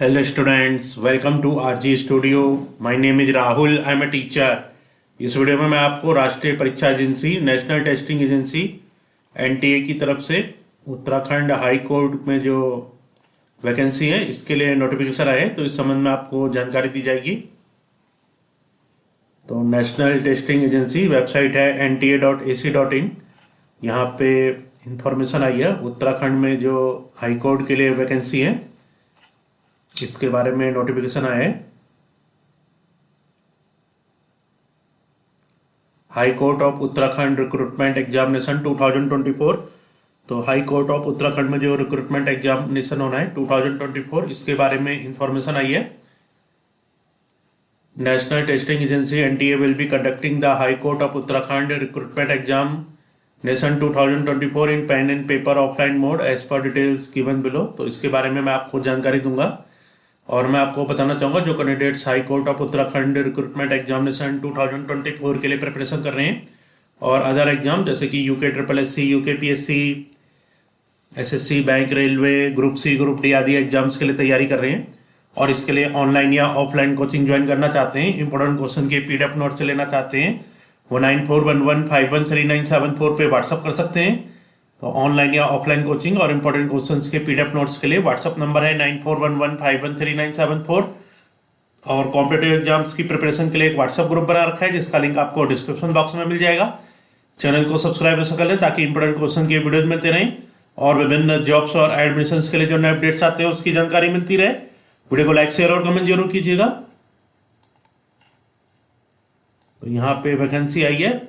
Hello students, welcome to RG Studio. My name is Rahul. I am a teacher. इस video में मैं आपको राष्ट्रीय परीक्षा agency, national testing agency NTA की तरफ से उत्तराखंड हाई कोर्ट में जो वैकेंसी है इसके लिए नोटिफिकेशन आए, तो इस संबंध में आपको जानकारी दी जाएगी। तो नेशनल टेस्टिंग एजेंसी वेबसाइट है nta.ac.in। यहाँ पे इंफॉर्मेशन आई है उत्तराखंड में जो हाई कोर्ट के लिए वैकेंसी है इसके बारे में नोटिफिकेशन आया है। High court of Uttarakhand recruitment examination 2024। तो हाई कोर्ट ऑफ उत्तराखंड में जो रिक्रूटमेंट एग्जामिनेशन होना है 2024, इसके बारे में इंफॉर्मेशन आई है। National testing agency NTA will be conducting the high court of Uttarakhand recruitment examination 2024 in pen and paper offline mode as per details given below. तो इसके बारे में मैं आपको जानकारी दूंगा और मैं आपको बताना चाहूँगा जो candidates high court of Uttarakhand recruitment examination 2024 के लिए प्रिपरेशन कर रहे हैं और अदर एग्जाम जैसे कि UK triple S C, UK PSC, SSC, bank, railway, group C, group D आदि एग्जाम्स के लिए तैयारी कर रहे हैं और इसके लिए ऑनलाइन या ऑफलाइन कोचिंग ज्वाइन करना चाहते हैं, इंपॉर्टेंट क्वेश्चन के पीडीएफ नोट्स लेना चाहते हैं, वो 9411513974 पे व्हाट्सअप कर सकते हैं। तो ऑनलाइन या ऑफलाइन कोचिंग और इंपॉर्टेंट क्वेश्चंस के पीडीएफ नोट्स के लिए व्हाट्सअप नंबर है 9411513974। और कॉम्पिटेटिव एग्जाम्स की प्रिपरेशन के लिए एक व्हाट्सअप ग्रुप बना रखा है जिसका लिंक आपको डिस्क्रिप्शन बॉक्स में मिल जाएगा। चैनल को सब्सक्राइब कर लें ताकि इंपॉर्टेंट क्वेश्चन के वीडियोज मिलते रहें और विभिन्न जॉब्स और एडमिशन के लिए जो नए अपडेट्स आते हैं उसकी जानकारी मिलती रहे। वीडियो को लाइक, शेयर और कमेंट जरूर कीजिएगा। तो यहाँ पे वैकेंसी आई है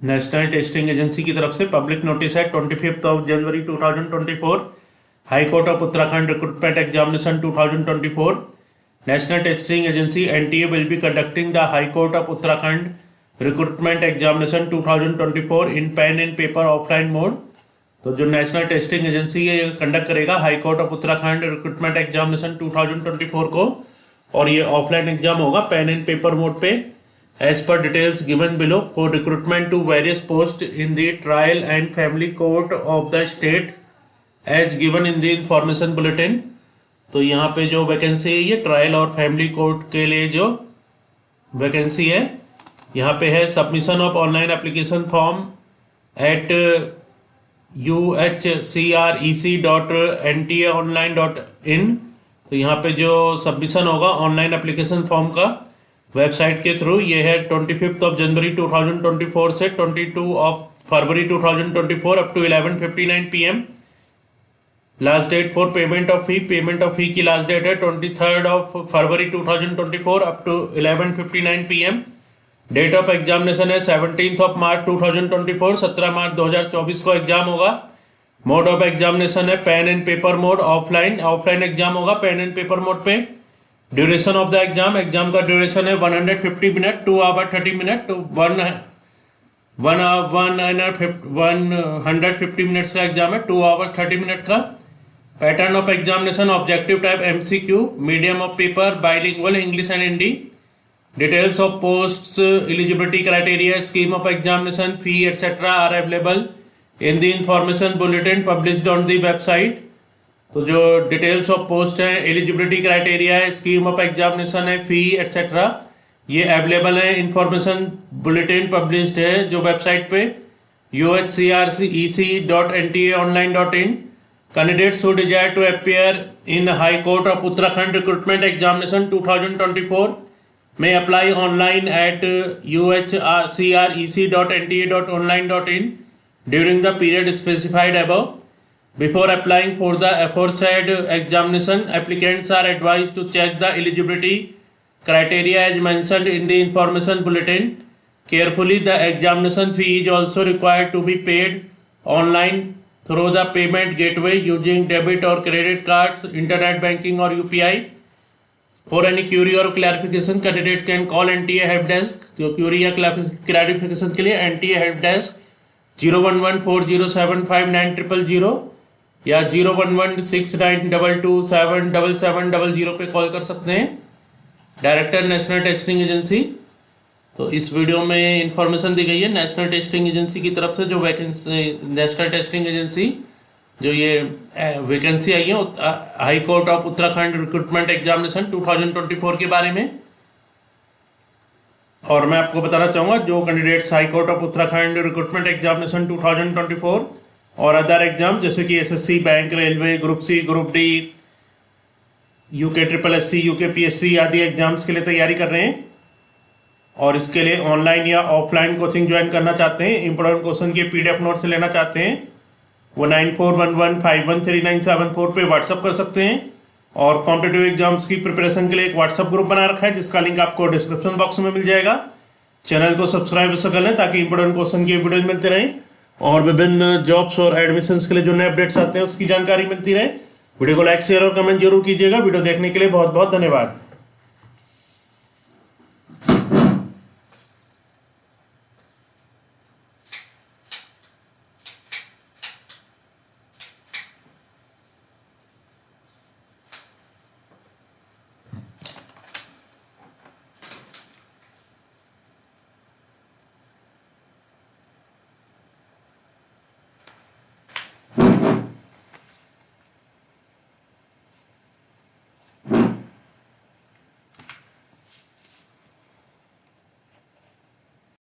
नेशनल टेस्टिंग एजेंसी की तरफ से, पब्लिक नोटिस है 25 जनवरी 2024। High court of Uttarakhand recruitment examination 2024। National testing agency NTA will be conducting the high court of Uttarakhand recruitment examination 2024 in pen and paper offline mode. तो जो नेशनल टेस्टिंग एजेंसी ये conduct करेगा high court of Uttarakhand recruitment examination 2024 को, और ये offline exam होगा pen and paper mode पे as per details given below for recruitment to various posts in the trial and family court of the state as given in the information bulletin। तो यहाँ पे जो vacancy है ये trial और family court के लिए जो वैकेंसी है यहाँ पे है submission of online application form at uhcrec.ntaonline.in। तो यहाँ पे जो सबमिशन होगा ऑनलाइन एप्लीकेशन फॉर्म का वेबसाइट के थ्रू ये है 25 जनवरी 2024 से 22 फरवरी 2024 up to 11:59 PM। Last date for payment of fee की लास्ट डेट है 23 फरवरी 2024 up to 11:59 PM। Date of examination है 17 मार्च 2024, 17 मार्च 2024 को एग्जाम होगा। मोड ऑफ एग्जामिनेशन है pen and paper mode, offline exam होगा पेन एंड पेपर मोड पे। Duration of the exam का ड्यूरेशन है 150 मिनट, 2 आवर 30 मिनट, तो 150 मिनट्स का एग्जाम है, 2 आवर्स 30 मिनट का। Pattern of examination objective type MCQ, medium of paper bilingual English and Hindi. Details of posts, eligibility criteria, scheme of examination, fee etcetera are available in the information bulletin published on the website. तो जो details of post है, eligibility criteria है, scheme of examination है, fee etcetera, ये available है। Information bulletin published है जो website पे uhcrec.ntaonline.in। Candidates who desire to appear in high court of Uttarakhand recruitment examination 2024 may apply online at uhcrec.nta.online.in during the period specified above। Before applying for the aforesaid examination, applicants are advised to check the eligibility criteria as mentioned in the information bulletin carefully। The examination fee is also required to be paid online through the payment gateway using debit or credit cards, internet banking or UPI। For any query or clarification, candidate can call NTA help desk। जो Curie या clarification के लिए NTA help desk 01140759000 या 0116922777700 पे call कर सकते हैं। Director national testing agency. तो इस वीडियो में इंफॉर्मेशन दी गई है नेशनल टेस्टिंग एजेंसी की तरफ से जो वैकेंसी नेशनल टेस्टिंग एजेंसी जो ये वैकेंसी आई है high court of Uttarakhand recruitment examination 2024 के बारे में। और मैं आपको बताना चाहूँगा जो candidates high court of Uttarakhand recruitment examination 2024 और अदर एग्जाम जैसे कि SSC, bank, railway, group C, group D, UK SSSC, UK PSC आदि एग्जाम्स के लिए तैयारी कर रहे हैं और इसके लिए ऑनलाइन या ऑफलाइन कोचिंग ज्वाइन करना चाहते हैं, इंपॉर्टेंट क्वेश्चन के PDF नोट्स लेना चाहते हैं, वो 9411513974 पे व्हाट्सअप कर सकते हैं। और कॉम्पिटिटिव एग्जाम्स की प्रिपरेशन के लिए एक व्हाट्सअप ग्रुप बना रखा है जिसका लिंक आपको डिस्क्रिप्शन बॉक्स में मिल जाएगा। चैनल को सब्सक्राइब कर लें ताकि इंपॉर्टेंट क्वेश्चन की वीडियोज मिलते रहें और विभिन्न जॉब्स और एडमिशन्स के लिए जो नए अपडेट्स आते हैं उसकी जानकारी मिलती रहे। वीडियो को लाइक, शेयर और कमेंट जरूर कीजिएगा। वीडियो देखने के लिए बहुत बहुत धन्यवाद।